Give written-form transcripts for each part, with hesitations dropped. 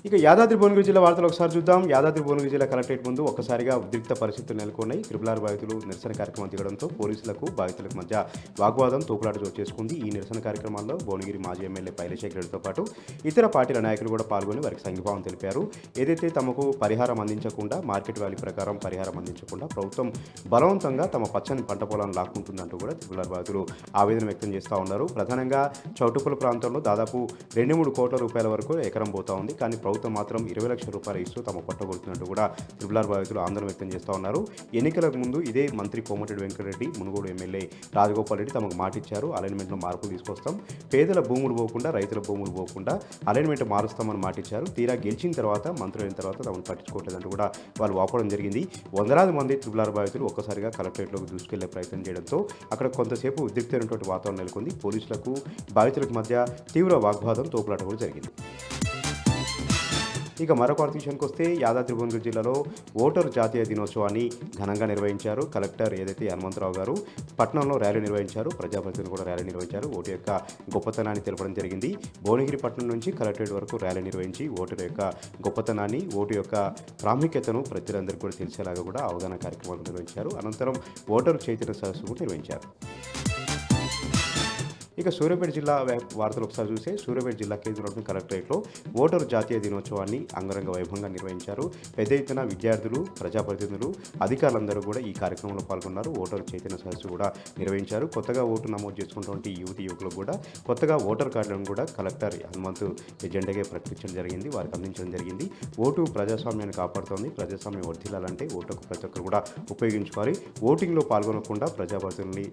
ఇక యాదాద్రి భువనగిరి జిల్లా వార్తలు ఒకసారి చూద్దాం. యాదాద్రి భువనగిరి జిల్లా కలెక్టరేట్ ముందు ఒక్కసారిగా ఉద్రిక్త పరిస్థితులు నెలకొన్నాయి. త్రిపుల్ బాధితులు నిరసన కార్యక్రమం దిగడంతో పోలీసులకు బాధితులకు మధ్య వాగ్వాదం తోపులాట చోటు చేసుకుంది. ఈ నిరసన కార్యక్రమాల్లో భువనగిరి మాజీ ఎమ్మెల్యే పైలశేఖర్ రెడ్డితో పాటు ఇతర పార్టీల నాయకులు కూడా పాల్గొని వారికి సంఘీభావం తెలిపారు. ఏదైతే తమకు పరిహారం అందించకుండా మార్కెట్ వాల్యూ ప్రకారం పరిహారం అందించకుండా ప్రభుత్వం బలవంతంగా తమ పచ్చని పంట పొలాన్ని లాక్కుంటుందంటూ కూడా త్రిపుల్ బాధితులు ఆవేదన వ్యక్తం చేస్తూ ఉన్నారు. ప్రధానంగా చౌటుప్పల ప్రాంతంలో దాదాపు 2-3 కోట్ల రూపాయల వరకు ఎకరం పోతా ఉంది. కానీ ప్రభుత్వం మాత్రం 20 లక్షల రూపాయలు ఇస్తూ తమ పట్టగొడుతున్నట్టు కూడా త్రిపుల్ బాధితులు ఆందోళన వ్యక్తం చేస్తూ ఉన్నారు. ఎన్నికలకు ముందు ఇదే మంత్రి కోమటిరెడ్డి వెంకటరెడ్డి, మునుగోడు ఎమ్మెల్యే రాజగోపాల్ రెడ్డి తమకు మాట ఇచ్చారు. అలైన్మెంట్లో మార్పులు తీసుకొస్తాం, పేదల భూములు పోకుండా రైతుల భూములు పోకుండా అలైన్మెంట్ మారుస్తామని మాట ఇచ్చారు. తీరా గెలిచిన తర్వాత మంత్రులు అయిన తర్వాత తమను పట్టించుకోవట్లేదంటూ కూడా వాళ్ళు వాపడం జరిగింది. వందలాది మంది త్రిపుల్ బాధితులు ఒక్కసారిగా కలెక్టరేట్లోకి దూసుకెళ్లే ప్రయత్నం చేయడంతో అక్కడ కొంతసేపు ఉద్రిక్తమైనటువంటి వాతావరణం నెలకొంది. పోలీసులకు బాధితులకు మధ్య తీవ్ర వాగ్వాదం తోపులాట కూడా జరిగింది. ఇక మరొక విషయానికి వస్తే యాదాద్రి భువనగిరి జిల్లాలో ఓటరు జాతీయ దినోత్సవాన్ని ఘనంగా నిర్వహించారు. కలెక్టర్ ఏదైతే హనుమంతరావు గారు పట్టణంలో ర్యాలీ నిర్వహించారు. ప్రజాప్రతినిధులు కూడా ర్యాలీ నిర్వహించారు. ఓటు యొక్క గొప్పతనాన్ని తెలపడం జరిగింది. భువనగిరి పట్టణం నుంచి కలెక్టరేట్ వరకు ర్యాలీ నిర్వహించి ఓటర్ యొక్క గొప్పతనాన్ని, ఓటు యొక్క ప్రాముఖ్యతను ప్రజలందరికీ కూడా తెలిసేలాగా కూడా అవగాహన కార్యక్రమాలు నిర్వహించారు. అనంతరం ఓటరు చైతన్య సదస్సు కూడా నిర్వహించారు. ఇక సూర్యాపేట జిల్లా వార్తలు ఒకసారి చూస్తే సూర్యాపేట జిల్లా కేంద్రంలోని కలెక్టరేట్లో ఓటరు జాతీయ దినోత్సవాన్ని అంగరంగ వైభవంగా నిర్వహించారు. పెద్ద ఎత్తున విద్యార్థులు, ప్రజాప్రతినిధులు, అధికారులందరూ కూడా ఈ కార్యక్రమంలో పాల్గొన్నారు. ఓటరు చైతన్య సదస్సు కూడా నిర్వహించారు. కొత్తగా ఓటు నమోదు చేసుకున్నటువంటి యువకులకు కూడా కొత్తగా ఓటర్ కార్డులను కూడా కలెక్టర్ హనుమంతు ఎజెండాగా ప్రకటించడం జరిగింది, వారికి అందించడం జరిగింది. ఓటు ప్రజాస్వామ్యాన్ని కాపాడుతోంది. ప్రజాస్వామ్యం వర్ధిల్లాలంటే ఓటుకు ప్రతి ఒక్కరు కూడా ఉపయోగించుకోవాలి. ఓటింగ్లో పాల్గొనకుండా ప్రజాప్రతినిధుల్ని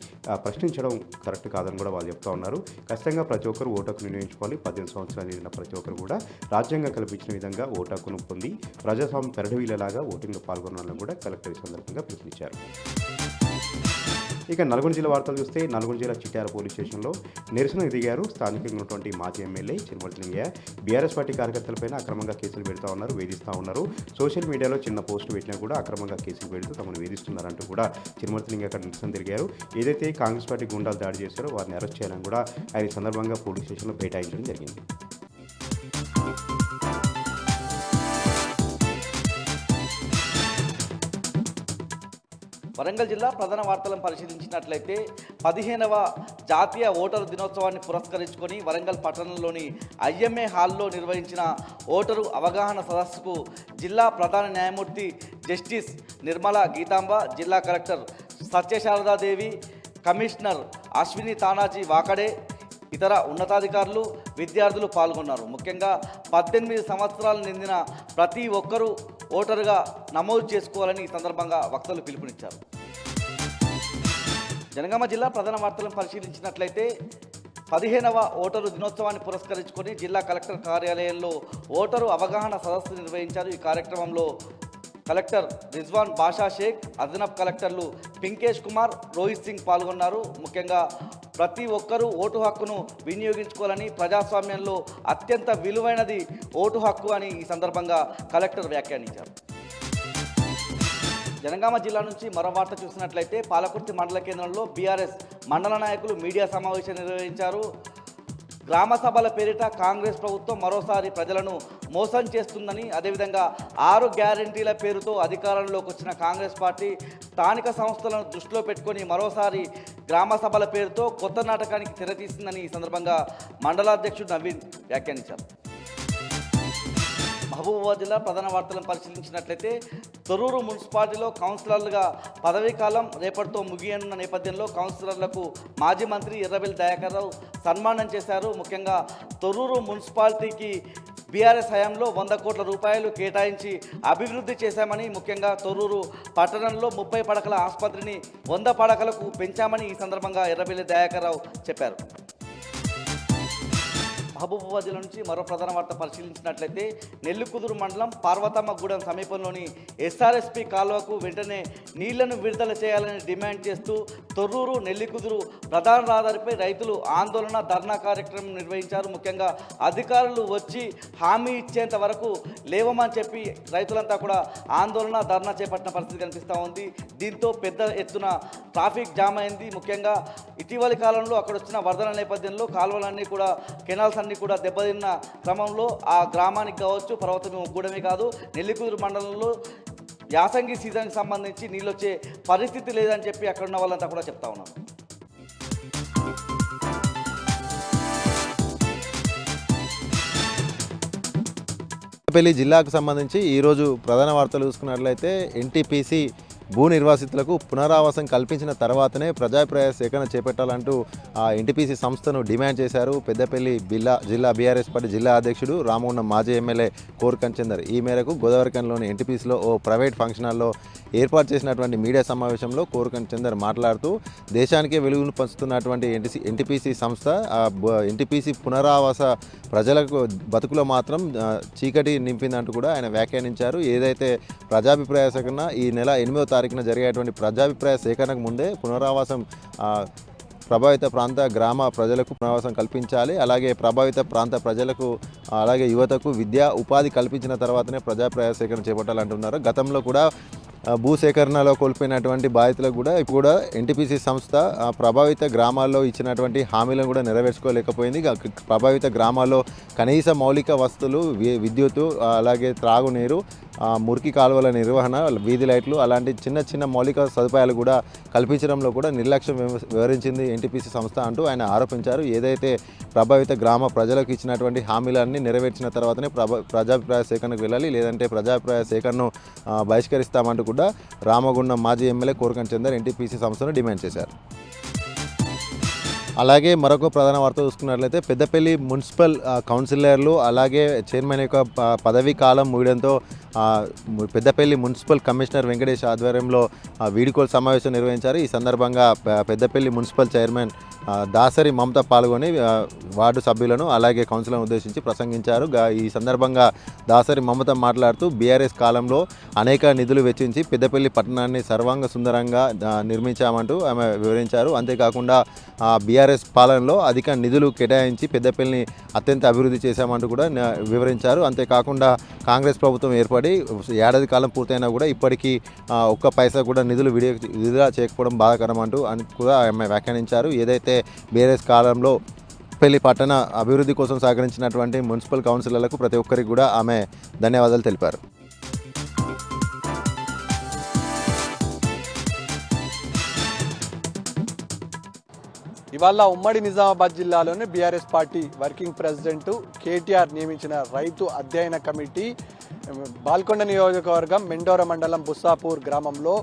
ప్రశ్నించడం కరెక్ట్ కాదని కూడా వాళ్ళు చెప్తా ఉన్నారు. ఖచ్చితంగా ప్రతి ఒక్కరు ఓటుకు వినియోగించుకోవాలి. 18 సంవత్సరాలు నిండిన ప్రతి ఒక్కరు కూడా రాజ్యాంగం కల్పించిన విధంగా ఓటు హక్కును పొంది ప్రజాస్వామ్య పెరడవీలలాగా ఓటింగ్లో పాల్గొనాలని కూడా కలెక్టర్ ఈ సందర్భంగా పిలుపునిచ్చారు. ఇక నల్గొండ జిల్లా వార్తలు చూస్తే నల్గొండ జిల్లా చిట్యాల పోలీస్ స్టేషన్లో నిరసనకు దిగారు స్థానికంగా ఉన్నటువంటి మాజీ ఎమ్మెల్యే చిరుమర్తిలింగయ్య. బీఆర్ఎస్ పార్టీ కార్యకర్తలపైన అక్రమంగా కేసులు పెడతా ఉన్నారు, వేధిస్తూ ఉన్నారు. సోషల్ మీడియాలో చిన్న పోస్టు పెట్టినా కూడా అక్రమంగా కేసులు పెడుతూ తమను వేధిస్తున్నారంటూ కూడా చిరుమర్తిలింగయ్య అక్కడ నిరసన తిరిగారు. ఏదైతే కాంగ్రెస్ పార్టీ గుండాలు దాడి చేశారో వారిని అరెస్ట్ చేయాలని కూడా ఆయన సందర్భంగా పోలీస్ స్టేషన్లో బైఠాయించడం జరిగింది. వరంగల్ జిల్లా ప్రధాన వార్తలను పరిశీలించినట్లయితే 15వ జాతీయ ఓటరు దినోత్సవాన్ని పురస్కరించుకొని వరంగల్ పట్టణంలోని ఐఎంఏ హాల్లో నిర్వహించిన ఓటరు అవగాహన సదస్సుకు జిల్లా ప్రధాన న్యాయమూర్తి జస్టిస్ నిర్మలా గీతాంబ, జిల్లా కలెక్టర్ సత్యశారదాదేవి, కమిషనర్ అశ్విని తానాజీ వాకడే, ఇతర ఉన్నతాధికారులు, విద్యార్థులు పాల్గొన్నారు. ముఖ్యంగా 18 సంవత్సరాలు నిండిన ప్రతి ఒక్కరూ ఓటరుగా నమోదు చేసుకోవాలని ఈ సందర్భంగా వక్తలు పిలుపునిచ్చారు. జనగామ జిల్లా ప్రధాన వార్తలను పరిశీలించినట్లయితే 15వ ఓటరు దినోత్సవాన్ని పురస్కరించుకొని జిల్లా కలెక్టర్ కార్యాలయంలో ఓటరు అవగాహన సదస్సు నిర్వహించారు. ఈ కార్యక్రమంలో కలెక్టర్ రిజ్వాన్ బాషా షేక్, అదనపు కలెక్టర్లు పింకేష్ కుమార్, రోహిత్ సింగ్ పాల్గొన్నారు. ముఖ్యంగా ప్రతి ఒక్కరూ ఓటు హక్కును వినియోగించుకోవాలని, ప్రజాస్వామ్యంలో అత్యంత విలువైనది ఓటు హక్కు అని ఈ సందర్భంగా కలెక్టర్ వ్యాఖ్యానించారు. జనగామ జిల్లా నుంచి మరో వార్త చూసినట్లయితే పాలకుర్తి మండల కేంద్రంలో బీఆర్ఎస్ మండల నాయకులు మీడియా సమావేశం నిర్వహించారు. గ్రామ సభల పేరిట కాంగ్రెస్ ప్రభుత్వం మరోసారి ప్రజలను మోసం చేస్తుందని, అదేవిధంగా 6 గ్యారంటీల పేరుతో అధికారంలోకి వచ్చిన కాంగ్రెస్ పార్టీ స్థానిక సంస్థలను దృష్టిలో పెట్టుకొని మరోసారి గ్రామ సభల పేరుతో కొత్త నాటకానికి తెరతీసిందని ఈ సందర్భంగా మండలాధ్యక్షుడు నవీన్ వ్యాఖ్యానించారు. మహబూబాబాద్ జిల్లా ప్రధాన వార్తలను పరిశీలించినట్లయితే తొర్రూరు మున్సిపాలిటీలో కౌన్సిలర్లుగా పదవీ కాలం రేపటితో ముగియనున్న నేపథ్యంలో కౌన్సిలర్లకు మాజీ మంత్రి ఎర్రబెల్లి దయాకర్ రావు సన్మానం చేశారు. ముఖ్యంగా తొర్రూరు మున్సిపాలిటీకి బీఆర్ఎస్ హయాంలో 100 కోట్ల రూపాయలు కేటాయించి అభివృద్ధి చేశామని, ముఖ్యంగా తొర్రూరు పట్టణంలో 30 పడకల ఆసుపత్రిని 100 పడకలకు పెంచామని ఈ సందర్భంగా ఎర్రబెల్లి దయాకర్ రావు చెప్పారు. మహబూబాబాద్ జిల్లా నుంచి మరో ప్రధాన వార్త పరిశీలించినట్లయితే నెల్లికుదురు మండలం పార్వతమ్మగూడెం సమీపంలోని ఎస్ఆర్ఎస్పి కాలువకు వెంటనే నీళ్లను విడుదల చేయాలని డిమాండ్ చేస్తూ తొర్రూరు నెల్లికుదురు ప్రధాన రహదారిపై రైతులు ఆందోళన ధర్నా కార్యక్రమం నిర్వహించారు. ముఖ్యంగా అధికారులు వచ్చి హామీ ఇచ్చేంత వరకు లేవమని చెప్పి రైతులంతా కూడా ఆందోళన ధర్నా చేపట్టిన పరిస్థితి కనిపిస్తూ ఉంది. దీంతో పెద్ద ఎత్తున ట్రాఫిక్ జామ్ అయింది. ముఖ్యంగా ఇటీవలి కాలంలో అక్కడ వచ్చిన వరదల నేపథ్యంలో కాలువలన్నీ కూడా కెనాల్స్ అన్ని సంక్షేమాన్ని కూడా దెబ్బతిన్న క్రమంలో ఆ గ్రామానికి కావచ్చు పర్వతం గూడమే కాదు నెల్లికుదురు మండలంలో యాసంగి సీజన్కి సంబంధించి నీళ్ళు వచ్చే పరిస్థితి లేదని చెప్పి అక్కడ ఉన్న వాళ్ళంతా కూడా చెప్తా ఉన్నారు. పెళ్లి జిల్లాకు సంబంధించి ఈరోజు ప్రధాన వార్తలు చూసుకున్నట్లయితే ఎన్టీపీసీ భూ నిర్వాసితులకు పునరావాసం కల్పించిన తర్వాతనే ప్రజాభిప్రాయ సేకరణ చేపట్టాలంటూ ఆ ఎన్టీపీసీ సంస్థను డిమాండ్ చేశారు పెద్దపల్లి జిల్లా బీఆర్ఎస్ పార్టీ జిల్లా అధ్యక్షుడు రామగుండం మాజీ ఎమ్మెల్యే కోరుకంటి చందర్. ఈ మేరకు గోదావరిఖనిలోని ఎన్టీపీసీలో ఓ ప్రైవేట్ ఫంక్షన్ హాల్లో ఏర్పాటు చేసినటువంటి మీడియా సమావేశంలో కోరుకంటి చందర్ మాట్లాడుతూ దేశానికే వెలుగును పంచుతున్నటువంటి ఎన్టీపీసీ సంస్థ ఎన్టీపీసీ పునరావాస ప్రజలకు బతుకులో మాత్రం చీకటి నింపిందంటూ కూడా ఆయన వ్యాఖ్యానించారు. ఏదైతే ప్రజాభిప్రాయ సేకరణ ఈ నెల 8వ తారీఖున జరిగేటువంటి ప్రజాభిప్రాయ సేకరణకు ముందే పునరావాసం ప్రభావిత ప్రాంత గ్రామ ప్రజలకు పునరావాసం కల్పించాలి. అలాగే ప్రభావిత ప్రాంత ప్రజలకు అలాగే యువతకు విద్యా ఉపాధి కల్పించిన తర్వాతనే ప్రజాభిప్రాయ సేకరణ చేపట్టాలంటున్నారు. గతంలో కూడా భూసేకరణలో కోల్పోయినటువంటి బాధితులకు కూడా ఇప్పుడు కూడా ఎన్టీపీసీ సంస్థ ప్రభావిత గ్రామాల్లో ఇచ్చినటువంటి హామీలను కూడా నెరవేర్చుకోలేకపోయింది. ప్రభావిత గ్రామాల్లో కనీస మౌలిక వస్తువులు విద్యుత్తు అలాగే త్రాగునీరు మురికి కాలువల నిర్వహణ వీధి లైట్లు అలాంటి చిన్న చిన్న మౌలిక సదుపాయాలు కూడా కల్పించడంలో కూడా నిర్లక్ష్యం వివరించింది ఎన్టీపీసీ సంస్థ అంటూ ఆయన ఆరోపించారు. ఏదైతే ప్రభావిత గ్రామ ప్రజలకు ఇచ్చినటువంటి హామీలన్నీ నెరవేర్చిన తర్వాతనే ప్రజాభిప్రాయ సేకరణకు వెళ్ళాలి, లేదంటే ప్రజాభిప్రాయ సేకరణను బహిష్కరిస్తామంటూ కూడా రామగుండం మాజీ ఎమ్మెల్యే కోరుకంటి చందర్ ఎన్టీపీసీ సంస్థను డిమాండ్ చేశారు. అలాగే మరొక ప్రధాన వార్త చూసుకున్నట్లయితే పెద్దపల్లి మున్సిపల్ కౌన్సిలర్లు అలాగే చైర్మన్ యొక్క పదవీ కాలం ముగియడంతో పెద్దపల్లి మున్సిపల్ కమిషనర్ వెంకటేష్ ఆధ్వర్యంలో వీడ్కోలు సమావేశం నిర్వహించారు. ఈ సందర్భంగా పెద్దపల్లి మున్సిపల్ చైర్మన్ దాసరి మమత పాల్గొని వార్డు సభ్యులను అలాగే కౌన్సిలర్ను ఉద్దేశించి ప్రసంగించారు. ఈ సందర్భంగా దాసరి మమత మాట్లాడుతూ బీఆర్ఎస్ కాలంలో అనేక నిధులు వెచ్చించి పెద్దపల్లి పట్టణాన్ని సర్వాంగ సుందరంగా నిర్మించామంటూ ఆమె వివరించారు. అంతేకాకుండా బీఆర్ఎస్ పాలనలో అధిక నిధులు కేటాయించి పెద్దపల్లిని అత్యంత అభివృద్ధి చేశామంటూ కూడా వివరించారు. అంతేకాకుండా కాంగ్రెస్ ప్రభుత్వం ఏర్పడి ఏడాది కాలం పూర్తయినా కూడా ఇప్పటికీ ఒక్క పైసా కూడా నిధులు విడుదల చేయకపోవడం బాధాకరం అంటూ అని కూడా ఆమె వ్యాఖ్యానించారు. ఏదైతే బీఆర్ఎస్ కాలంలో పెళ్లి పట్టణ అభివృద్ధి కోసం సహకరించినటువంటి మున్సిపల్ కౌన్సిలర్లకు ప్రతి ఒక్కరికి కూడా ఆమె ధన్యవాదాలు తెలిపారు. ఇవాళ ఉమ్మడి నిజామాబాద్ జిల్లాలోని BRS party working president KTR నియమించిన రైతు అధ్యయన కమిటీ బాల్కొండ నియోజకవర్గం మెండోర మండలం బుస్సాపూర్ గ్రామంలో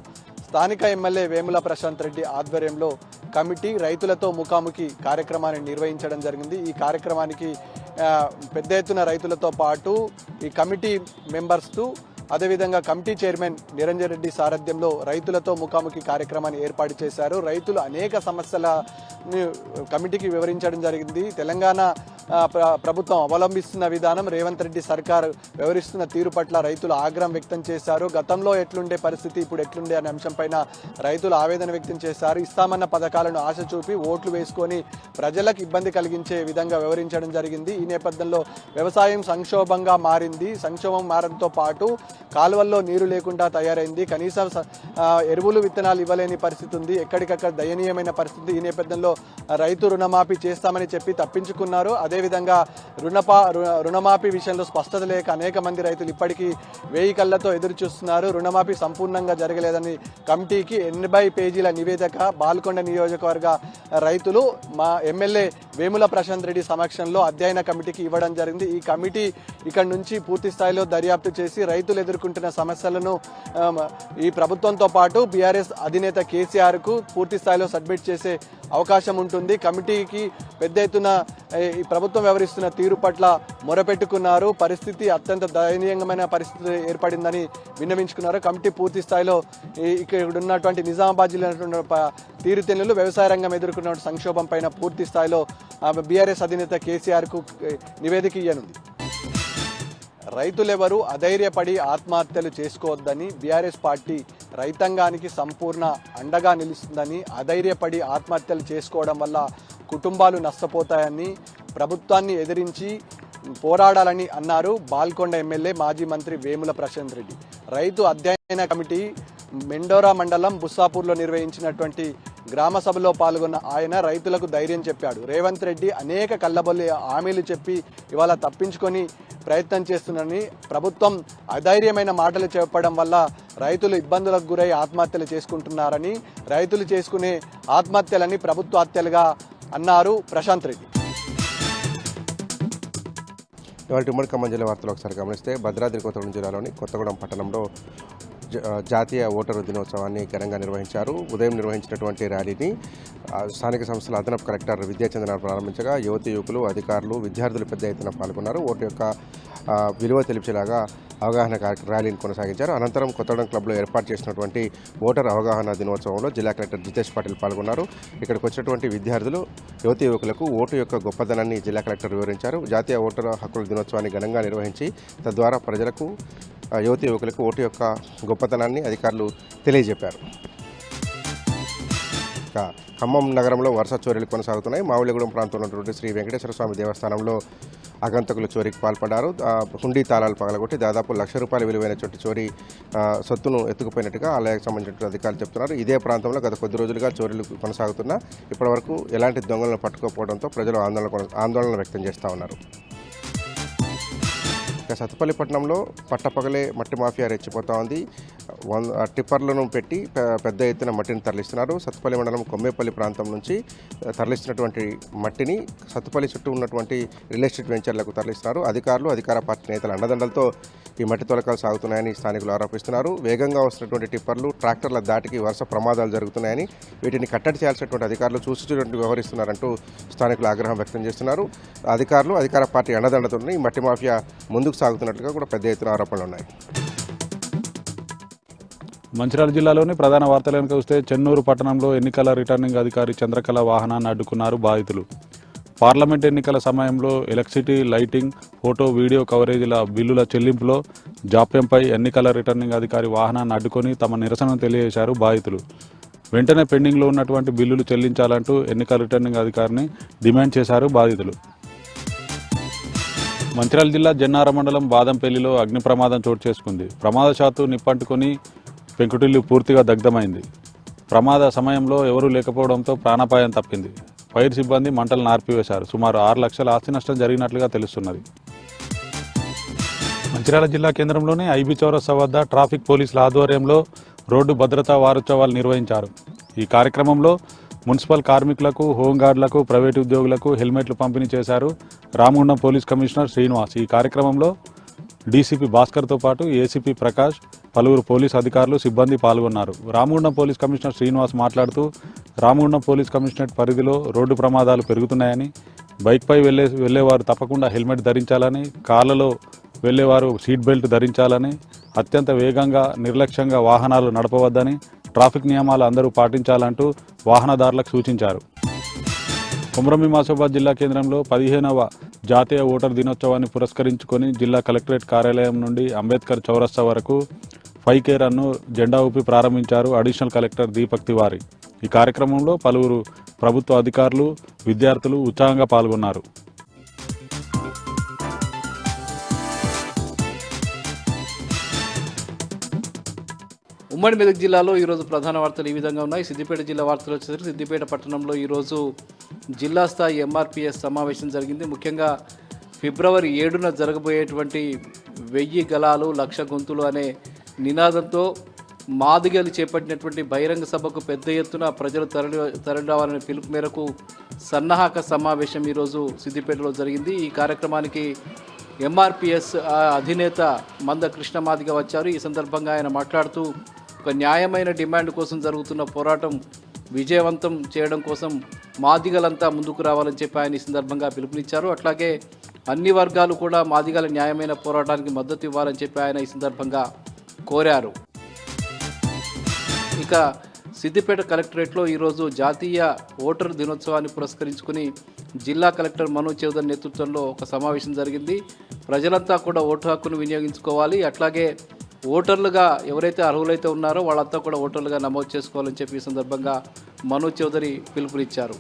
స్థానిక ఎమ్మెల్యే వేముల ప్రశాంత్ రెడ్డి ఆధ్వర్యంలో కమిటీ రైతులతో ముఖాముఖి కార్యక్రమాన్ని నిర్వహించడం జరిగింది. ఈ కార్యక్రమానికి పెద్ద ఎత్తున రైతులతో పాటు ఈ కమిటీ మెంబర్స్తో అదేవిధంగా కమిటీ చైర్మన్ నిరంజన్ రెడ్డి సారథ్యంలో రైతులతో ముఖాముఖి కార్యక్రమాన్ని ఏర్పాటు చేశారు. రైతులు అనేక సమస్యలని కమిటీకి వివరించడం జరిగింది. తెలంగాణ ప్రభుత్వం అవలంబిస్తున్న విధానం, రేవంత్ రెడ్డి సర్కార్ వ్యవహరిస్తున్న తీరు పట్ల రైతులు ఆగ్రహం వ్యక్తం చేశారు. గతంలో ఎట్లుండే పరిస్థితి ఇప్పుడు ఎట్లుండే అనే అంశంపైన రైతులు ఆవేదన వ్యక్తం చేశారు. ఇస్తామన్న పథకాలను ఆశ చూపి ఓట్లు వేసుకొని ప్రజలకు ఇబ్బంది కలిగించే విధంగా వ్యవహరించడం జరిగింది. ఈ నేపథ్యంలో వ్యవసాయం సంక్షోభంగా మారింది. సంక్షోభం మారడంతో పాటు కాలువల్లో నీరు లేకుండా తయారైంది. కనీసం ఎరువులు విత్తనాలు ఇవ్వలేని పరిస్థితి ఉంది. ఎక్కడికక్కడ దయనీయమైన పరిస్థితి. ఈ నేపథ్యంలో రైతు రుణమాఫీ చేస్తామని చెప్పి తప్పించుకున్నారు. అదేవిధంగా రుణమాఫీ విషయంలో స్పష్టత లేక అనేక మంది రైతులు ఇప్పటికీ 1000 కళ్ళతో ఎదురు చూస్తున్నారు. రుణమాఫీ సంపూర్ణంగా జరగలేదని కమిటీకి 80 పేజీల నివేదిక బాల్కొండ నియోజకవర్గ రైతులు మా ఎమ్మెల్యే వేముల ప్రశాంత్ రెడ్డి సమక్షంలో అధ్యయన కమిటీకి ఇవ్వడం జరిగింది. ఈ కమిటీ ఇక్కడ నుంచి పూర్తి స్థాయిలో దర్యాప్తు చేసి రైతులు ఎదుర్కొంటున్న సమస్యలను ఈ ప్రభుత్వంతో పాటు బీఆర్ఎస్ అధినేత కేసీఆర్కు పూర్తి స్థాయిలో సబ్మిట్ చేసే అవకాశం ఉంటుంది. కమిటీకి పెద్ద ఎత్తున ఈ ప్రభుత్వం వ్యవహరిస్తున్న తీరు పట్ల మొరపెట్టుకున్నారు. పరిస్థితి అత్యంత దయనీయమైన పరిస్థితి ఏర్పడిందని విన్నవించుకున్నారు. కమిటీ పూర్తి స్థాయిలో ఇక్కడ ఉన్నటువంటి నిజామాబాద్ జిల్లా తీరుతెన్నులు వ్యవసాయ రంగం ఎదుర్కొన్న సంక్షోభం పైన పూర్తి స్థాయిలో బీఆర్ఎస్ అధినేత కేసీఆర్కు నివేదిక ఇయ్యనుంది. రైతులెవరూ అధైర్యపడి ఆత్మహత్యలు చేసుకోవద్దని బీఆర్ఎస్ పార్టీ రైతాంగానికి సంపూర్ణ అండగా నిలుస్తుందని, అధైర్యపడి ఆత్మహత్యలు చేసుకోవడం వల్ల కుటుంబాలు నష్టపోతాయని, ప్రభుత్వాన్ని ఎదిరించి పోరాడాలని అన్నారు బాల్కొండ ఎమ్మెల్యే మాజీ మంత్రి వేముల ప్రశాంత్ రెడ్డి. రైతు అధ్యయన కమిటీ మెండోరా మండలం బుస్సాపూర్లో నిర్వహించినటువంటి గ్రామ సభలో పాల్గొన్న ఆయన రైతులకు ధైర్యం చెప్పాడు. రేవంత్ రెడ్డి అనేక కల్లబొల్లి హామీలు చెప్పి ఇవాళ తప్పించుకొని ప్రయత్నం చేస్తున్నారని, ప్రభుత్వం అధైర్యమైన మాటలు చెప్పడం వల్ల రైతులు ఇబ్బందులకు గురై ఆత్మహత్యలు చేసుకుంటున్నారని, రైతులు చేసుకునే ఆత్మహత్యలని ప్రభుత్వ హత్యలుగా అన్నారు ప్రశాంత్ రెడ్డి. ఇవాళ ఉమ్మడి ఖమ్మం జిల్లా వార్తలు ఒకసారి గమనిస్తే భద్రాద్రి కొత్తగూడెం జిల్లాలోని కొత్తగూడెం పట్టణంలో జాతీయ ఓటరు దినోత్సవాన్ని ఘనంగా నిర్వహించారు. ఉదయం నిర్వహించినటువంటి ర్యాలీని స్థానిక సంస్థల అదనపు కలెక్టర్ విద్యాచంద్రనాథ్ ప్రారంభించగా యువతి యువకులు, అధికారులు, విద్యార్థులు పెద్ద ఎత్తున పాల్గొన్నారు. ఓటు యొక్క విలువ తెలిపేలాగా అవగాహన ర్యాలీని కొనసాగించారు. అనంతరం కొత్తగూడెం క్లబ్లో ఏర్పాటు చేసినటువంటి ఓటర్ అవగాహన దినోత్సవంలో జిల్లా కలెక్టర్ జితేష్ పాటిల్ పాల్గొన్నారు. ఇక్కడికి వచ్చినటువంటి విద్యార్థులు, యువతి యువకులకు ఓటు యొక్క గొప్పదనాన్ని జిల్లా కలెక్టర్ వివరించారు. జాతీయ ఓటర్ హక్కుల దినోత్సవాన్ని ఘనంగా నిర్వహించి తద్వారా ప్రజలకు, యువతి యువకులకు ఓటు యొక్క గొప్పతనాన్ని అధికారులు తెలియజెప్పారు. ఖమ్మం నగరంలో వరుస చోరీలు కొనసాగుతున్నాయి. మావులిగూడెం ప్రాంతంలో ఉన్నటువంటి శ్రీ వెంకటేశ్వర స్వామి దేవస్థానంలో ఆగంతకులు చోరీకి పాల్పడ్డారు. హుండీ తాళాలు పగలగొట్టి దాదాపు ₹1,00,000 విలువైన చోరీ సొత్తును ఎత్తుకుపోయినట్టుగా ఆలయానికి సంబంధించిన అధికారులు చెప్తున్నారు. ఇదే ప్రాంతంలో గత కొద్ది రోజులుగా చోరీలు కొనసాగుతున్నా ఇప్పటివరకు ఎలాంటి దొంగలను పట్టుకోకపోవడంతో ప్రజలు ఆందోళన వ్యక్తం చేస్తూ ఉన్నారు. సత్తుపల్లి పట్టణంలో పట్టపగలే మట్టి మాఫియా రెచ్చిపోతూ ఉంది. టిప్పర్లను పెట్టి పెద్ద ఎత్తున మట్టిని తరలిస్తున్నారు. సత్తుపల్లి మండలం కొమ్మేపల్లి ప్రాంతం నుంచి తరలిస్తున్నటువంటి మట్టిని సత్తుపల్లి చుట్టూ ఉన్నటువంటి రియల్ ఎస్టేట్ వెంచర్లకు తరలిస్తున్నారు. అధికారులు, అధికార పార్టీ నేతల అండదండలతో ఈ మట్టి తొలకాలు సాగుతున్నాయని స్థానికులు ఆరోపిస్తున్నారు. వేగంగా వస్తున్నటువంటి టిప్పర్లు, ట్రాక్టర్ల దాటికి వరుస ప్రమాదాలు జరుగుతున్నాయని, వీటిని కట్టడి చేయాల్సినటువంటి అధికారులు చూసినట్టు వ్యవహరిస్తున్నారంటూ స్థానికులు ఆగ్రహం వ్యక్తం చేస్తున్నారు. అధికారులు, అధికార పార్టీ అండదండతో ఈ మట్టి మాఫియా ముందుకు సాగుతున్నట్లుగా కూడా పెద్ద ఎత్తున ఆరోపణలు ఉన్నాయి. మంచిర్యాల జిల్లాలోని ప్రధాన వార్తలను చూస్తే చెన్నూరు పట్టణంలో ఎన్నికల రిటర్నింగ్ అధికారి చంద్రకళ వాహనాన్ని అడ్డుకున్నారు బాధితులు. పార్లమెంట్ ఎన్నికల సమయంలో ఎలక్ట్రిసిటీ, లైటింగ్, ఫోటో, వీడియో కవరేజీల బిల్లుల చెల్లింపులో జాప్యంపై ఎన్నికల రిటర్నింగ్ అధికారి వాహనాన్ని అడ్డుకొని తమ నిరసనను తెలియజేశారు బాధితులు. వెంటనే పెండింగ్లో ఉన్నటువంటి బిల్లులు చెల్లించాలంటూ ఎన్నికల రిటర్నింగ్ అధికారిని డిమాండ్ చేశారు బాధితులు. మంచిర్యాల జిల్లా జన్నార మండలం బాదంపల్లిలో అగ్ని ప్రమాదం చోటు చేసుకుంది. ప్రమాదశాత్తు నిప్పంటుకొని పెంకుటిల్లు పూర్తిగా దగ్ధమైంది. ప్రమాద సమయంలో ఎవరూ లేకపోవడంతో ప్రాణాపాయం తప్పింది. ఫైర్ సిబ్బంది మంటలు నార్పివేశారు. సుమారు 6 లక్షల ఆస్తి నష్టం జరిగినట్లుగా తెలుస్తున్నది. మంచిర్యాల జిల్లా కేంద్రంలోని ఐబీ చౌరస్తా వద్ద ట్రాఫిక్ పోలీసుల ఆధ్వర్యంలో రోడ్డు భద్రతా వారోత్సవాలు నిర్వహించారు. ఈ కార్యక్రమంలో మున్సిపల్ కార్మికులకు, హోంగార్డులకు, ప్రైవేటు ఉద్యోగులకు హెల్మెట్లు పంపిణీ చేశారు రామగుండం పోలీస్ కమిషనర్ శ్రీనివాస్. ఈ కార్యక్రమంలో డీసీపీ భాస్కర్తో పాటు ఏసీపీ ప్రకాష్, పలువురు పోలీసు అధికారులు, సిబ్బంది పాల్గొన్నారు. రామగుండం పోలీస్ కమిషనర్ శ్రీనివాస్ మాట్లాడుతూ రామగుండం పోలీస్ కమిషనరేట్ పరిధిలో రోడ్డు ప్రమాదాలు పెరుగుతున్నాయని, బైక్పై వెళ్లేవారు తప్పకుండా హెల్మెట్ ధరించాలని, కార్లలో వెళ్లేవారు సీట్ బెల్ట్ ధరించాలని, అత్యంత వేగంగా నిర్లక్ష్యంగా వాహనాలు నడపవద్దని, ట్రాఫిక్ నియమాలు అందరూ పాటించాలంటూ వాహనదారులకు సూచించారు. కొమరంభీం ఆసిఫాబాద్ జిల్లా కేంద్రంలో 15వ జాతీయ ఓటర్ దినోత్సవాన్ని పురస్కరించుకొని జిల్లా కలెక్టరేట్ కార్యాలయం నుండి అంబేద్కర్ చౌరస్తా వరకు 5K రన్ను జెండా ఊపి ప్రారంభించారు అడిషనల్ కలెక్టర్ దీపక్ తివారీ. ఈ కార్యక్రమంలో పలువురు ప్రభుత్వ అధికారులు, విద్యార్థులు ఉత్సాహంగా పాల్గొన్నారు. ఉమ్మడి మెదక్ జిల్లాలో ఈరోజు ప్రధాన వార్తలు ఈ విధంగా ఉన్నాయి. సిద్దిపేట జిల్లా వార్తలు వచ్చేసరికి సిద్దిపేట పట్టణంలో ఈరోజు జిల్లా స్థాయి ఎంఆర్పిఎస్ సమావేశం జరిగింది. ముఖ్యంగా ఫిబ్రవరి 7న జరగబోయేటువంటి 1000 గలాలు 1,00,000 గొంతులు అనే నినాదంతో మాదిగలు చేపట్టినటువంటి బహిరంగ సభకు పెద్ద ఎత్తున ప్రజలు తరలిరావాలనే పిలుపు మేరకు సన్నాహక సమావేశం ఈరోజు సిద్దిపేటలో జరిగింది. ఈ కార్యక్రమానికి ఎంఆర్పిఎస్ అధినేత మంద కృష్ణ మాదిగ వచ్చారు. ఈ సందర్భంగా ఆయన మాట్లాడుతూ ఒక న్యాయమైన డిమాండ్ కోసం జరుగుతున్న పోరాటం విజయవంతం చేయడం కోసం మాదిగలంతా ముందుకు రావాలని చెప్పి ఆయన ఈ సందర్భంగా పిలుపునిచ్చారు. అట్లాగే అన్ని వర్గాలు కూడా మాదిగల న్యాయమైన పోరాటానికి మద్దతు ఇవ్వాలని చెప్పి ఆయన ఈ సందర్భంగా కోరారు. ఇక సిద్దిపేట కలెక్టరేట్లో ఈరోజు జాతీయ ఓటర్ దినోత్సవాన్ని పురస్కరించుకుని జిల్లా కలెక్టర్ మనోజ్ చౌదరి నేతృత్వంలో ఒక సమావేశం జరిగింది. ప్రజలంతా కూడా ఓటు హక్కును వినియోగించుకోవాలి, అట్లాగే ఓటర్లుగా ఎవరైతే అర్హులైతే ఉన్నారో వాళ్ళంతా కూడా ఓటర్లుగా నమోదు చేసుకోవాలని చెప్పి ఈ సందర్భంగా మనోజ్ చౌదరి పిలుపునిచ్చారు.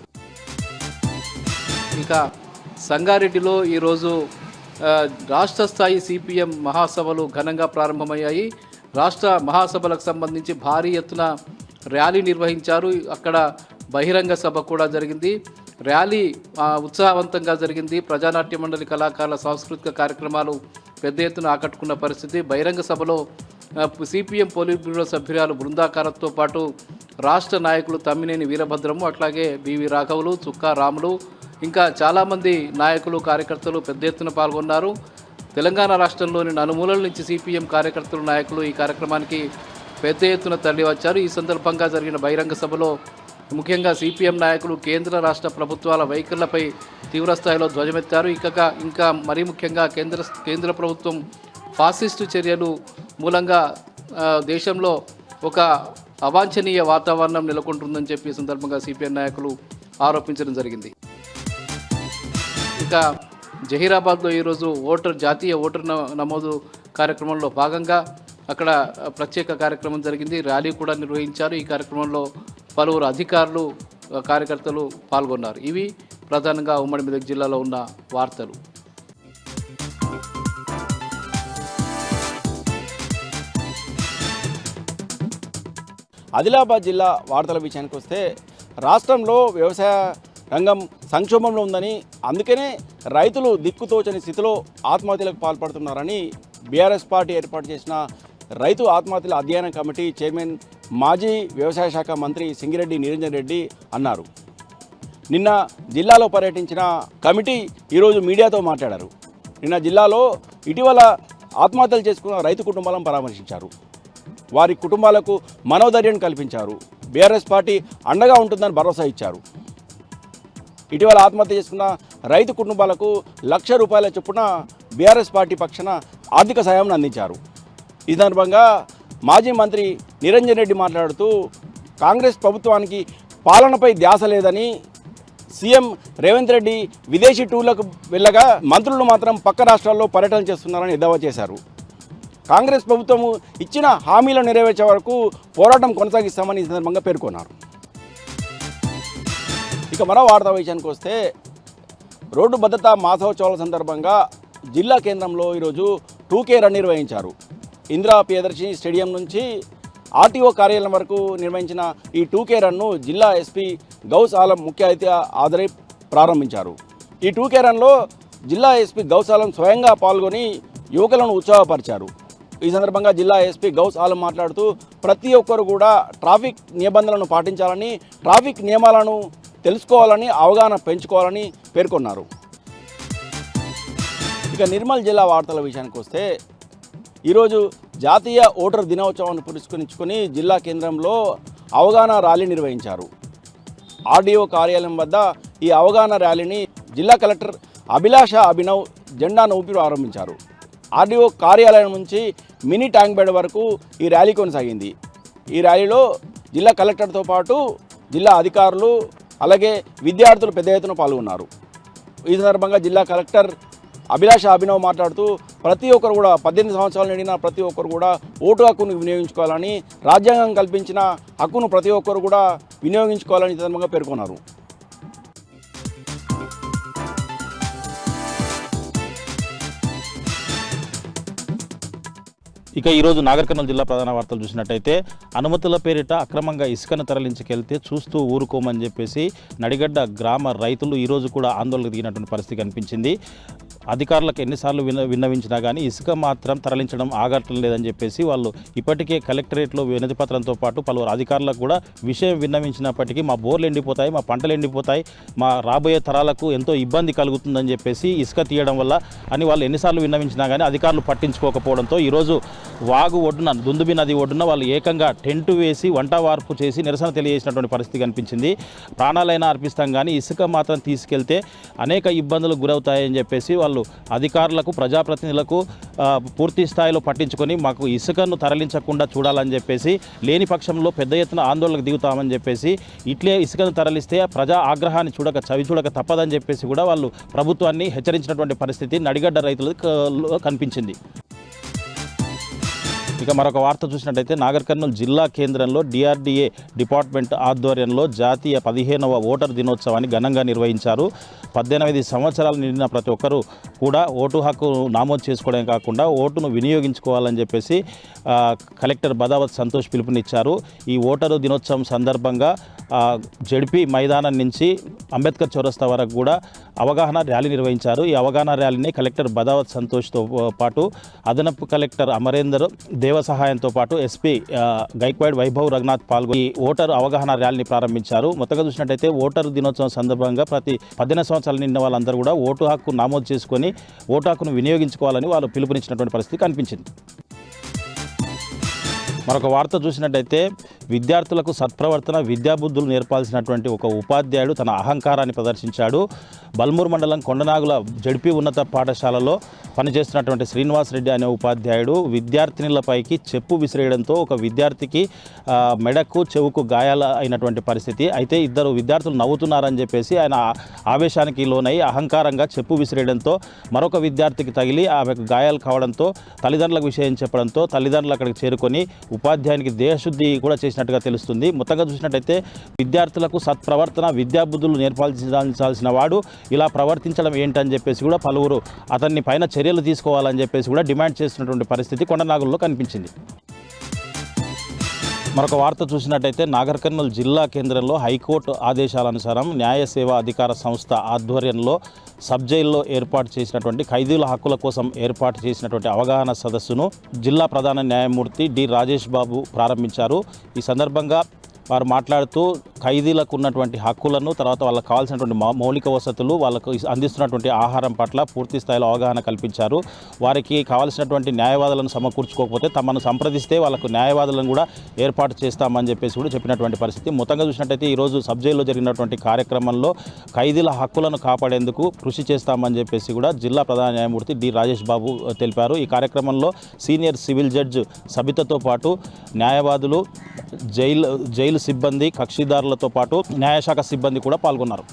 ఇక సంగారెడ్డిలో ఈరోజు రాష్ట్ర స్థాయి సిపిఎం మహాసభలు ఘనంగా ప్రారంభమయ్యాయి. రాష్ట్ర మహాసభలకు సంబంధించి భారీ ఎత్తున ర్యాలీ నిర్వహించారు. అక్కడ బహిరంగ సభ కూడా జరిగింది. ర్యాలీ ఉత్సాహవంతంగా జరిగింది. ప్రజానాట్య మండలి కళాకారుల సాంస్కృతిక కార్యక్రమాలు పెద్ద ఎత్తున ఆకట్టుకున్న పరిస్థితి. బహిరంగ సభలో సిపిఎం పోలిట్ బ్యూరో సభ్యురాలు బృందాకారత్తో పాటు రాష్ట్ర నాయకులు తమ్మినేని వీరభద్రము, అట్లాగే బివి రాఘవులు, చుక్కా రాములు, ఇంకా చాలామంది నాయకులు కార్యకర్తలు పెద్ద ఎత్తున పాల్గొన్నారు. తెలంగాణ రాష్ట్రంలోని నలుమూలల నుంచి సిపిఎం కార్యకర్తలు నాయకులు ఈ కార్యక్రమానికి పెద్ద ఎత్తున తరలి వచ్చారు. ఈ సందర్భంగా జరిగిన బహిరంగ సభలో ముఖ్యంగా సిపిఎం నాయకులు కేంద్ర రాష్ట్ర ప్రభుత్వాల వైఖరులపై తీవ్రస్థాయిలో ధ్వజమెత్తారు. ఇంకా మరీ ముఖ్యంగా కేంద్ర ప్రభుత్వం ఫాసిస్టు చర్యలు మూలంగా దేశంలో ఒక అవాంఛనీయ వాతావరణం నెలకొంటుందని చెప్పి ఈ సందర్భంగా సిపిఎం నాయకులు ఆరోపించడం జరిగింది. ఇంకా జహీరాబాద్లో ఈరోజు జాతీయ ఓటర్ నమోదు కార్యక్రమంలో భాగంగా అక్కడ ప్రత్యేక కార్యక్రమం జరిగింది. ర్యాలీ కూడా నిర్వహించారు. ఈ కార్యక్రమంలో పలువురు అధికారులు, కార్యకర్తలు పాల్గొన్నారు. ఇవి ప్రధానంగా ఉమ్మడి మెదక్ జిల్లాలో ఉన్న వార్తలు. ఆదిలాబాద్ జిల్లా వార్తల విషయానికి వస్తే రాష్ట్రంలో వ్యవసాయ రంగం సంక్షోభంలో ఉందని, అందుకనే రైతులు దిక్కుతోచని స్థితిలో ఆత్మహత్యలకు పాల్పడుతున్నారని బీఆర్ఎస్ పార్టీ ఏర్పాటు చేసిన రైతు ఆత్మహత్యల అధ్యయన కమిటీ చైర్మన్ మాజీ వ్యవసాయ శాఖ మంత్రి సింగిరెడ్డి నిరంజన్ రెడ్డి అన్నారు. నిన్న జిల్లాలో పర్యటించిన కమిటీ ఈరోజు మీడియాతో మాట్లాడారు. నిన్న జిల్లాలో ఇటీవల ఆత్మహత్యలు చేసుకున్న రైతు కుటుంబాలను పరామర్శించారు. వారి కుటుంబాలకు మనోధైర్యం కల్పించారు. బీఆర్ఎస్ పార్టీ అండగా ఉంటుందని భరోసా ఇచ్చారు. ఇటీవల ఆత్మహత్య చేసుకున్న రైతు కుటుంబాలకు ₹1,00,000 చొప్పున బీఆర్ఎస్ పార్టీ పక్షాన ఆర్థిక సాయం అందించారు. ఈ సందర్భంగా మాజీ మంత్రి నిరంజన్ రెడ్డి మాట్లాడుతూ కాంగ్రెస్ ప్రభుత్వానికి పాలనపై ధ్యాస లేదని, సీఎం రేవంత్ రెడ్డి విదేశీ టూర్లకు వెళ్ళగా మంత్రులు మాత్రం పక్క రాష్ట్రాల్లో పర్యటన చేస్తున్నారని ఎద్దేవా చేశారు. కాంగ్రెస్ ప్రభుత్వం ఇచ్చిన హామీలను నెరవేర్చే వరకు పోరాటం కొనసాగిస్తామని ఈ సందర్భంగా పేర్కొన్నారు. ఇక మరో వార్తా విషయానికి వస్తే రోడ్డు భద్రతా మాసోత్సవాల సందర్భంగా జిల్లా కేంద్రంలో ఈరోజు 2K రన్ నిర్వహించారు. ఇందిరా ప్రియదర్శిని స్టేడియం నుంచి ఆర్టీఓ కార్యాలయం వరకు నిర్వహించిన ఈ 2K రన్ను జిల్లా ఎస్పీ గౌస్ ఆలం ముఖ్య అతిథిగా హాజరై ప్రారంభించారు. ఈ 2K రన్లో జిల్లా ఎస్పీ గౌస్ ఆలం స్వయంగా పాల్గొని యువకులను ఉత్సాహపరిచారు. ఈ సందర్భంగా జిల్లా ఎస్పీ గౌస్ ఆలం మాట్లాడుతూ ప్రతి ఒక్కరు కూడా ట్రాఫిక్ నిబంధనలను పాటించాలని, ట్రాఫిక్ నియమాలను తెలుసుకోవాలని, అవగాహన పెంచుకోవాలని పేర్కొన్నారు. ఇక నిర్మల్ జిల్లా వార్తల విషయానికి వస్తే ఈరోజు జాతీయ ఓటర్ దినోత్సవాన్ని పురస్కరించుకొని జిల్లా కేంద్రంలో అవగాహన ర్యాలీ నిర్వహించారు. ఆర్డీఓ కార్యాలయం వద్ద ఈ అవగాహన ర్యాలీని జిల్లా కలెక్టర్ అభిలాష అభినవ్ జెండాను ఊపి ప్రారంభించారు. ఆర్డీఓ కార్యాలయం నుంచి మినీ ట్యాంక్ బెడ్ వరకు ఈ ర్యాలీ కొనసాగింది. ఈ ర్యాలీలో జిల్లా కలెక్టర్తో పాటు జిల్లా అధికారులు, అలాగే విద్యార్థులు పెద్ద ఎత్తున పాల్గొన్నారు. ఈ సందర్భంగా జిల్లా కలెక్టర్ అభిలాష అభినవ్ మాట్లాడుతూ ప్రతి ఒక్కరు కూడా 18 సంవత్సరాలు నిండిన ప్రతి ఒక్కరు కూడా ఓటు హక్కును వినియోగించుకోవాలని, రాజ్యాంగం కల్పించిన హక్కును ప్రతి ఒక్కరు కూడా వినియోగించుకోవాలని ఈ సందర్భంగా పేర్కొన్నారు. ఇక ఈరోజు నాగర్ కర్నూలు జిల్లా ప్రధాన వార్తలు చూసినట్టయితే అనుమతుల పేరిట అక్రమంగా ఇసుకను తరలించుకెళ్తే చూస్తూ ఊరుకోమని చెప్పేసి నడిగడ్డ గ్రామ రైతులు ఈరోజు కూడా ఆందోళనకు దిగినటువంటి పరిస్థితి కనిపించింది. అధికారులకు ఎన్నిసార్లు విన్నవించినా కానీ ఇసుక మాత్రం తరలించడం ఆగటం లేదని చెప్పేసి వాళ్ళు ఇప్పటికే కలెక్టరేట్లో వినతి పత్రంతో పాటు పలువురు అధికారులకు కూడా విషయం విన్నవించినప్పటికీ మా బోర్లు ఎండిపోతాయి, మా పంటలు ఎండిపోతాయి, మా రాబోయే తరాలకు ఎంతో ఇబ్బంది కలుగుతుందని చెప్పేసి ఇసుక తీయడం వల్ల అని వాళ్ళు ఎన్నిసార్లు విన్నవించినా కానీ అధికారులు పట్టించుకోకపోవడంతో ఈరోజు వాగు ఒడ్డున దుందుబి నది ఒడ్డున వాళ్ళు ఏకంగా టెంటు వేసి వంట వార్పు చేసి నిరసన తెలియజేసినటువంటి పరిస్థితి కనిపించింది. ప్రాణాలైనా అర్పిస్తాం కానీ ఇసుక మాత్రం తీసుకెళ్తే అనేక ఇబ్బందులకు గురవుతాయని చెప్పేసి వాళ్ళు అధికారులకు, ప్రజాప్రతినిధులకు పూర్తి స్థాయిలో పట్టించుకొని మాకు ఇసుకను తరలించకుండా చూడాలని చెప్పేసి, లేని పక్షంలో పెద్ద ఎత్తున ఆందోళనకు దిగుతామని చెప్పేసి, ఇట్లే ఇసుకను తరలిస్తే ప్రజా ఆగ్రహాన్ని చవి చూడక తప్పదని చెప్పేసి కూడా వాళ్ళు ప్రభుత్వాన్ని హెచ్చరించినటువంటి పరిస్థితి నడిగడ్డ రైతులకు కనిపించింది. ఇక మరొక వార్త చూసినట్టయితే నాగర్ కర్నూలు జిల్లా కేంద్రంలో డిఆర్డీఏ డిపార్ట్మెంట్ ఆధ్వర్యంలో జాతీయ 15వ ఓటర్ దినోత్సవాన్ని ఘనంగా నిర్వహించారు. 18 సంవత్సరాలు నిండిన ప్రతి ఒక్కరూ కూడా ఓటు హక్కు నమోదు చేసుకోవడమే కాకుండా ఓటును వినియోగించుకోవాలని చెప్పేసి కలెక్టర్ బదావత్ సంతోష్ పిలుపునిచ్చారు. ఈ ఓటరు దినోత్సవం సందర్భంగా జడ్పీ మైదానం నుంచి అంబేద్కర్ చౌరస్తా వరకు కూడా అవగాహన ర్యాలీ నిర్వహించారు. ఈ అవగాహన ర్యాలీని కలెక్టర్ బదావత్ సంతోష్తో పాటు అదనపు కలెక్టర్ అమరేందర్ దేవ సహాయంతో పాటు ఎస్పీ గైక్వాడ్ వైభవ్ రఘునాథ్ పాల్గొని ఈ ఓటరు అవగాహన ర్యాలీని ప్రారంభించారు. మొత్తంగా చూసినట్టయితే ఓటరు దినోత్సవం సందర్భంగా ప్రతి 18 సంవత్సరాలు నిండిన వాళ్ళందరూ కూడా ఓటు హక్కు నమోదు చేసుకొని ఓటు హక్కును వినియోగించుకోవాలని వాళ్ళు పిలుపునిచ్చినటువంటి పరిస్థితి కనిపించింది. మరొక వార్త చూసినట్టయితే విద్యార్థులకు సత్ప్రవర్తన విద్యాబుద్ధులు నేర్పాల్సినటువంటి ఒక ఉపాధ్యాయుడు తన అహంకారాన్ని ప్రదర్శించాడు. బల్మూరు మండలం కొండనాగుల జడ్పీ ఉన్నత పాఠశాలలో పనిచేస్తున్నటువంటి శ్రీనివాస్ రెడ్డి అనే ఉపాధ్యాయుడు విద్యార్థినులపైకి చెప్పు విసిరేయడంతో ఒక విద్యార్థికి మెడకు చెవుకు గాయాల అయినటువంటి పరిస్థితి. అయితే ఇద్దరు విద్యార్థులు నవ్వుతున్నారని చెప్పేసి ఆయన ఆవేశానికి లోనై అహంకారంగా చెప్పు విసిరేయడంతో మరొక విద్యార్థికి తగిలి ఆమెకు గాయాలు కావడంతో తల్లిదండ్రులకు విషయం చెప్పడంతో తల్లిదండ్రులు అక్కడికి చేరుకొని ఉపాధ్యాయునికి దేహశుద్ధి కూడా చేసినట్టుగా తెలుస్తుంది. మొత్తంగా చూసినట్టయితే విద్యార్థులకు సత్ప్రవర్తన విద్యాబుద్ధులు నేర్పాల్సించాల్సిన వాడు ఇలా ప్రవర్తించడం ఏంటని చెప్పేసి కూడా పలువురు అతన్ని పైన చర్యలు తీసుకోవాలని చెప్పేసి కూడా డిమాండ్ చేస్తున్నటువంటి పరిస్థితి కొండనాగుల్లో కనిపించింది. మరొక వార్త చూసినట్టయితే నాగర్ కర్నూలు జిల్లా కేంద్రంలో హైకోర్టు ఆదేశాలనుసారం న్యాయ సేవా అధికార సంస్థ ఆధ్వర్యంలో సబ్ జైల్లో ఏర్పాటు చేసినటువంటి ఖైదీల హక్కుల కోసం ఏర్పాటు చేసినటువంటి అవగాహన సదస్సును జిల్లా ప్రధాన న్యాయమూర్తి డి రాజేష్ బాబు ప్రారంభించారు. ఈ సందర్భంగా వారు మాట్లాడుతూ ఖైదీలకు ఉన్నటువంటి హక్కులను తర్వాత వాళ్ళకు కావాల్సినటువంటి మౌలిక వసతులు వాళ్ళకు అందిస్తున్నటువంటి ఆహారం పట్ల పూర్తి స్థాయిలో అవగాహన కల్పించారు. వారికి కావాల్సినటువంటి న్యాయవాదులను సమకూర్చుకోకపోతే తమను సంప్రదిస్తే వాళ్ళకు న్యాయవాదులను కూడా ఏర్పాటు చేస్తామని చెప్పేసి కూడా చెప్పినటువంటి పరిస్థితి. మొత్తంగా చూసినట్టయితే ఈరోజు సబ్ జైల్లో జరిగినటువంటి కార్యక్రమంలో ఖైదీల హక్కులను కాపాడేందుకు కృషి చేస్తామని చెప్పేసి కూడా జిల్లా ప్రధాన న్యాయమూర్తి డి రాజేష్ బాబు తెలిపారు. ఈ కార్యక్రమంలో సీనియర్ సివిల్ జడ్జ్ సబితతో పాటు న్యాయవాదులు జైలు సిబ్బంది కక్షిదారులతో పాటు న్యాయశాఖ సిబ్బంది కూడా పాల్గొన్నారు.